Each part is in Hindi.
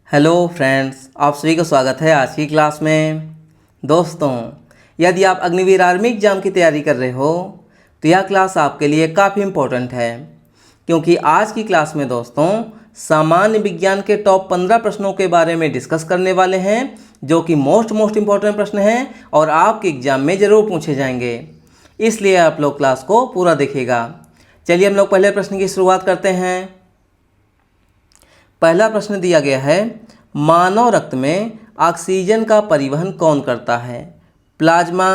हेलो फ्रेंड्स, आप सभी का स्वागत है आज की क्लास में। दोस्तों, यदि आप अग्निवीर आर्मी एग्ज़ाम की तैयारी कर रहे हो तो यह क्लास आपके लिए काफ़ी इम्पोर्टेंट है, क्योंकि आज की क्लास में दोस्तों सामान्य विज्ञान के टॉप 15 प्रश्नों के बारे में डिस्कस करने वाले हैं, जो कि मोस्ट इम्पोर्टेंट प्रश्न हैं और आपके एग्ज़ाम में ज़रूर पूछे जाएंगे। इसलिए आप लोग क्लास को पूरा देखिएगा। चलिए हम लोग पहले प्रश्न की शुरुआत करते हैं। पहला प्रश्न दिया गया है, मानव रक्त में ऑक्सीजन का परिवहन कौन करता है? प्लाज्मा,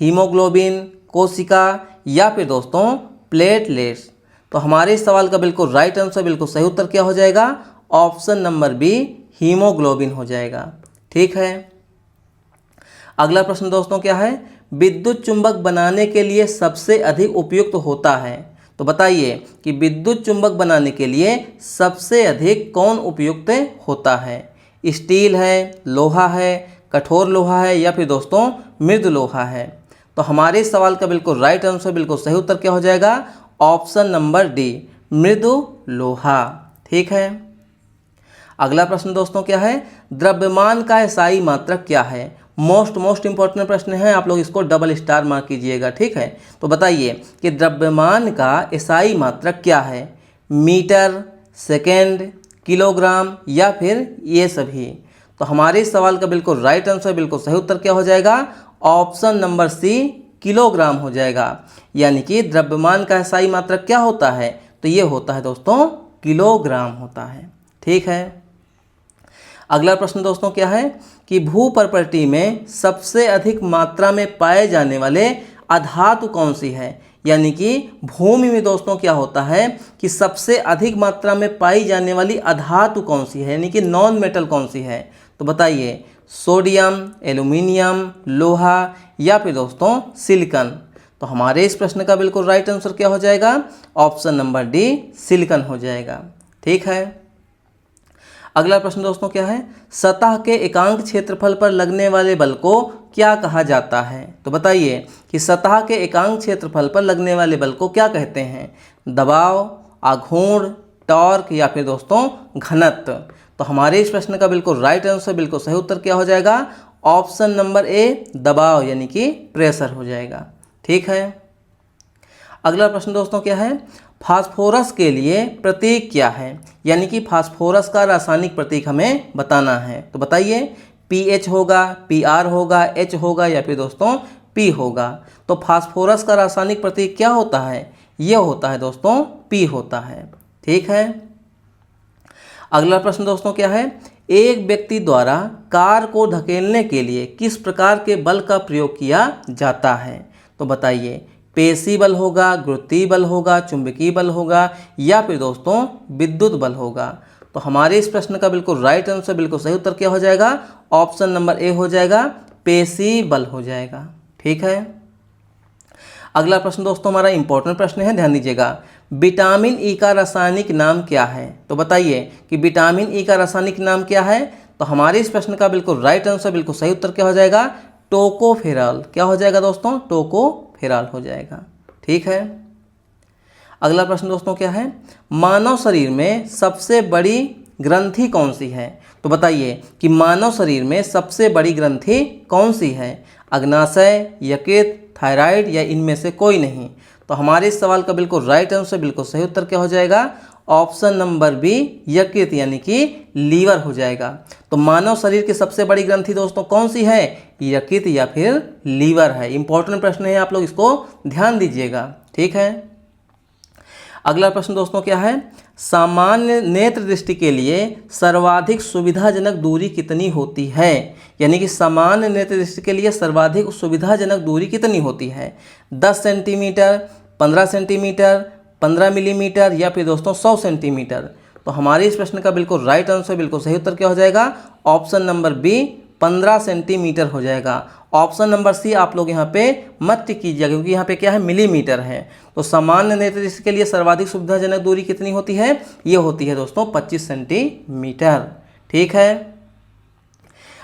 हीमोग्लोबिन, कोशिका या फिर दोस्तों प्लेटलेट्स। तो हमारे इस सवाल का बिल्कुल राइट आंसर, बिल्कुल सही उत्तर क्या हो जाएगा? ऑप्शन नंबर बी, हीमोग्लोबिन हो जाएगा। ठीक है। अगला प्रश्न दोस्तों क्या है? विद्युत चुंबक बनाने के लिए सबसे अधिक उपयुक्त होता है। तो बताइए कि विद्युत चुंबक बनाने के लिए सबसे अधिक कौन उपयुक्त होता है? स्टील है, लोहा है, कठोर लोहा है या फिर दोस्तों मृदु लोहा है? तो हमारे इस सवाल का बिल्कुल राइट आंसर, बिल्कुल सही उत्तर क्या हो जाएगा? ऑप्शन नंबर डी, मृदु लोहा। ठीक है। अगला प्रश्न दोस्तों क्या है? द्रव्यमान का एसआई मात्रक क्या है? मोस्ट इंपॉर्टेंट प्रश्न है, आप लोग इसको डबल स्टार मार्क कीजिएगा। ठीक है। तो बताइए कि द्रव्यमान का एसआई मात्रक क्या है? मीटर, सेकेंड, किलोग्राम या फिर ये सभी? तो हमारे इस सवाल का बिल्कुल राइट आंसर, बिल्कुल सही उत्तर क्या हो जाएगा? ऑप्शन नंबर सी, किलोग्राम हो जाएगा। यानी कि द्रव्यमान का एसआई मात्रक क्या होता है? तो ये होता है दोस्तों किलोग्राम होता है। ठीक है। अगला प्रश्न दोस्तों क्या है कि भूपर्पटी में सबसे अधिक मात्रा में पाए जाने वाले अधातु कौन सी है? यानी कि भूमि में दोस्तों क्या होता है कि सबसे अधिक मात्रा में पाई जाने वाली अधातु कौन सी है, यानी कि नॉन मेटल कौन सी है? तो बताइए, सोडियम, एल्यूमिनियम, लोहा या फिर दोस्तों सिलिकॉन? तो हमारे इस प्रश्न का बिल्कुल राइट आंसर क्या हो जाएगा? ऑप्शन नंबर डी, सिलिकॉन हो जाएगा। ठीक है। अगला प्रश्न दोस्तों क्या है? सतह के एकांक क्षेत्रफल पर लगने वाले बल को क्या कहा जाता है? तो बताइए कि सतह के एकांक क्षेत्रफल पर लगने वाले बल को क्या कहते हैं? दबाव, आघूर्ण, टॉर्क या फिर दोस्तों घनत्व? तो हमारे इस प्रश्न का बिल्कुल राइट आंसर, बिल्कुल सही उत्तर क्या हो जाएगा? ऑप्शन नंबर ए, दबाव यानी कि प्रेशर हो जाएगा। ठीक है। अगला प्रश्न दोस्तों क्या है? फास्फोरस के लिए प्रतीक क्या है? यानी कि फास्फोरस का रासायनिक प्रतीक हमें बताना है। तो बताइए, पीएच होगा, पीआर होगा, एच होगा या फिर दोस्तों पी होगा? तो फास्फोरस का रासायनिक प्रतीक क्या होता है? यह होता है दोस्तों पी होता है। ठीक है। अगला प्रश्न दोस्तों क्या है? एक व्यक्ति द्वारा कार को धकेलने के लिए किस प्रकार के बल का प्रयोग किया जाता है? तो बताइए, पेशी बल होगा, गुरुत्वीय बल होगा, चुंबकीय बल होगा या फिर दोस्तों विद्युत बल होगा? तो हमारे इस प्रश्न का बिल्कुल राइट आंसर, बिल्कुल सही उत्तर क्या हो जाएगा? ऑप्शन नंबर ए हो जाएगा, पेशी बल हो जाएगा। ठीक है। अगला प्रश्न दोस्तों हमारा इंपॉर्टेंट प्रश्न है, ध्यान दीजिएगा। विटामिन ई का रासायनिक नाम क्या है? तो बताइए कि विटामिन ई का रासायनिक नाम क्या है? तो हमारे इस प्रश्न का बिल्कुल राइट आंसर, बिल्कुल सही उत्तर क्या हो जाएगा? टोकोफेरॉल। क्या हो जाएगा दोस्तों? टोकोफेरॉल हो जाएगा। ठीक है। अगला प्रश्न दोस्तों क्या है? मानव शरीर में सबसे बड़ी ग्रंथि कौन सी है? तो बताइए कि मानव शरीर में सबसे बड़ी ग्रंथि कौन सी है? अग्नाशय, यकृत, थायराइड या इनमें से कोई नहीं? तो हमारे इस सवाल का बिल्कुल राइट आंसर, बिल्कुल सही उत्तर क्या हो जाएगा? ऑप्शन नंबर बी, यकृत यानी कि लीवर हो जाएगा। तो मानव शरीर की सबसे बड़ी ग्रंथि दोस्तों कौन सी है? यकृत या फिर लीवर है। इंपॉर्टेंट प्रश्न है, आप लोग इसको ध्यान दीजिएगा। ठीक है। अगला प्रश्न दोस्तों क्या है? सामान्य नेत्र दृष्टि के लिए सर्वाधिक सुविधाजनक दूरी कितनी होती है? यानी कि सामान्य नेत्र दृष्टि के लिए सर्वाधिक सुविधाजनक दूरी कितनी होती है? 10 सेंटीमीटर, 15 सेंटीमीटर, 15 मिलीमीटर या फिर दोस्तों 100 सेंटीमीटर? तो हमारे इस प्रश्न का बिल्कुल राइट आंसर, बिल्कुल सही उत्तर क्या हो जाएगा? ऑप्शन नंबर बी, 15 सेंटीमीटर हो जाएगा। ऑप्शन नंबर सी आप लोग यहाँ पे मत टिक कीजिएगा, क्योंकि यहाँ पे क्या है? मिलीमीटर है। तो सामान्य नेत्र दृष्टि के लिए सर्वाधिक सुविधाजनक दूरी कितनी होती है? ये होती है दोस्तों 25 सेंटीमीटर। ठीक है।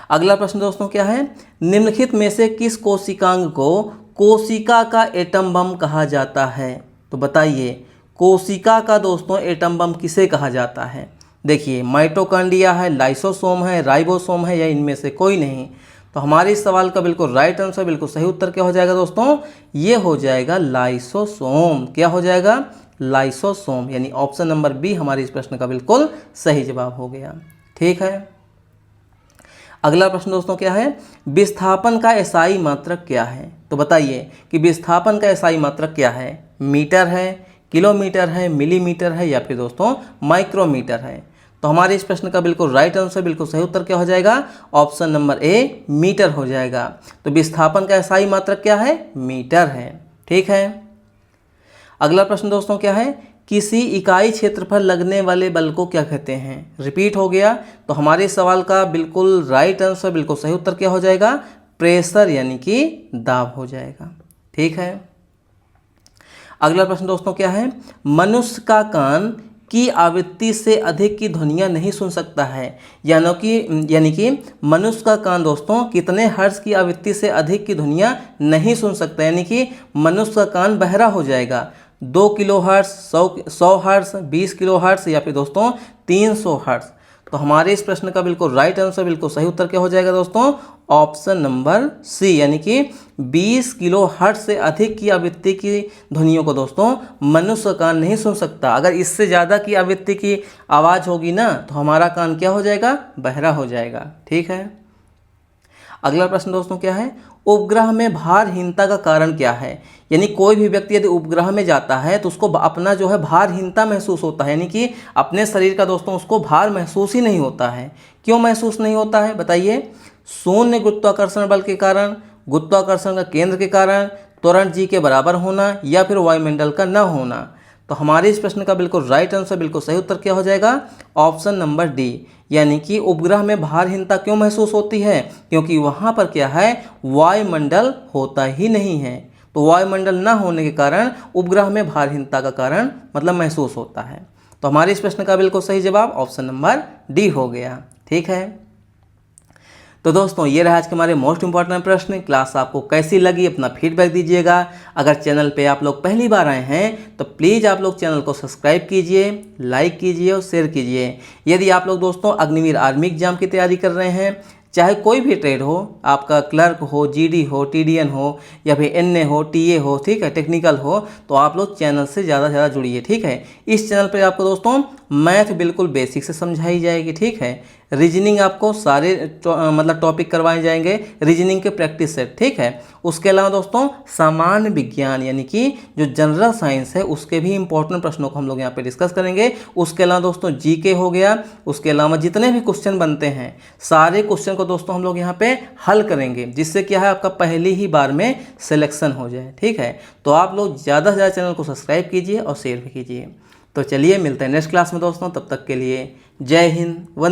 अगला प्रश्न दोस्तों क्या है? निम्नलिखित में से किस कोशिकांग को कोशिका का एटम बम कहा जाता है? तो बताइए, कोशिका का दोस्तों एटम बम किसे कहा जाता है? देखिए माइटोकॉन्ड्रिया है, लाइसोसोम है, राइबोसोम है, या इनमें से कोई नहीं। तो हमारे इस सवाल का बिल्कुल राइट आंसर, बिल्कुल सही उत्तर क्या हो जाएगा दोस्तों, ये हो जाएगा लाइसोसोम। क्या हो जाएगा, लाइसोसोम, यानी ऑप्शन नंबर बी हमारे इस प्रश्न का बिल्कुल सही जवाब हो गया। ठीक है, अगला प्रश्न दोस्तों क्या है, विस्थापन का एसआई मात्रक क्या है। तो बताइए कि विस्थापन का एसआई मात्रक क्या है, मीटर है, किलोमीटर है, मिलीमीटर है, या फिर दोस्तों माइक्रोमीटर है। तो हमारे इस प्रश्न का बिल्कुल राइट आंसर, बिल्कुल सही उत्तर क्या हो जाएगा, ऑप्शन नंबर ए मीटर हो जाएगा। तो विस्थापन का एसआई मात्रक क्या है, मीटर है। ठीक है, अगला प्रश्न दोस्तों क्या है, किसी इकाई क्षेत्र पर लगने वाले बल को क्या कहते हैं। रिपीट हो गया, तो हमारे सवाल का बिल्कुल राइट आंसर, बिल्कुल सही उत्तर क्या हो जाएगा, प्रेशर यानी कि दाब हो जाएगा। ठीक है, अगला प्रश्न दोस्तों क्या है, मनुष्य का कान की आवृत्ति से अधिक की ध्वनियाँ नहीं सुन सकता है, यानी कि मनुष्य का कान दोस्तों कितने हर्ट्ज की आवृत्ति से अधिक की ध्वनियाँ नहीं सुन सकता, यानी कि मनुष्य का कान बहरा हो जाएगा। 2 kilo hertz, 100 hertz, 20 kilo hertz, या फिर दोस्तों 300 हर्ट्ज। तो हमारे इस प्रश्न का बिल्कुल राइट आंसर, बिल्कुल सही उत्तर क्या हो जाएगा दोस्तों, ऑप्शन नंबर सी, यानी कि 20 किलो हर्ट्ज से अधिक की आवृत्ति की ध्वनियों को दोस्तों मनुष्य कान नहीं सुन सकता। अगर इससे ज़्यादा की आवृत्ति की आवाज़ होगी ना, तो हमारा कान क्या हो जाएगा, बहरा हो जाएगा। ठीक है, अगला प्रश्न दोस्तों क्या है, उपग्रह में भारहीनता का कारण क्या है। यानी कोई भी व्यक्ति यदि उपग्रह में जाता है तो उसको अपना जो है भारहीनता महसूस होता है, यानी कि अपने शरीर का दोस्तों उसको भार महसूस ही नहीं होता है। क्यों महसूस नहीं होता है बताइए, शून्य गुरुत्वाकर्षण बल के कारण, गुरुत्वाकर्षण का केंद्र के कारण, त्वरण जी के बराबर होना, या फिर वायुमंडल का न होना। तो हमारे इस प्रश्न का बिल्कुल राइट आंसर, बिल्कुल सही उत्तर क्या हो जाएगा, ऑप्शन नंबर डी, यानी कि उपग्रह में भारहीनता क्यों महसूस होती है, क्योंकि वहाँ पर क्या है, वायुमंडल होता ही नहीं है। तो वायुमंडल न होने के कारण उपग्रह में भारहीनता का कारण मतलब महसूस होता है। तो हमारे इस प्रश्न का बिल्कुल सही जवाब ऑप्शन नंबर डी हो गया। ठीक है, तो दोस्तों ये रहा आज के हमारे मोस्ट इंपॉर्टेंट प्रश्न। क्लास आपको कैसी लगी अपना फीडबैक दीजिएगा। अगर चैनल पे आप लोग पहली बार आए हैं तो प्लीज़ आप लोग चैनल को सब्सक्राइब कीजिए, लाइक कीजिए और शेयर कीजिए। यदि आप लोग दोस्तों अग्निवीर आर्मी एग्जाम की तैयारी कर रहे हैं, चाहे कोई भी ट्रेड हो, आपका क्लर्क हो, जीडी हो, टीडीएन हो, या फिर एनए हो, टीए हो, ठीक है, टेक्निकल हो, तो आप लोग चैनल से ज़्यादा से ज़्यादा जुड़िए। ठीक है, इस चैनल पे आपको दोस्तों मैथ बिल्कुल बेसिक से समझाई जाएगी। ठीक है, रीजनिंग आपको सारे मतलब टॉपिक करवाए जाएंगे, रीजनिंग के प्रैक्टिस सेट। ठीक है, उसके अलावा दोस्तों सामान्य विज्ञान यानी कि जो जनरल साइंस है उसके भी इंपॉर्टेंट प्रश्नों को हम लोग यहाँ पे डिस्कस करेंगे। उसके अलावा दोस्तों जीके हो गया, उसके अलावा जितने भी क्वेश्चन बनते हैं सारे क्वेश्चन को दोस्तों हम लोग यहाँ पे हल करेंगे, जिससे क्या है आपका पहली ही बार में सिलेक्शन हो जाए। ठीक है, तो आप लोग ज़्यादा से ज़्यादा चैनल को सब्सक्राइब कीजिए और शेयर भी कीजिए। तो चलिए मिलते हैं नेक्स्ट क्लास में दोस्तों, तब तक के लिए जय हिंद, वंदे।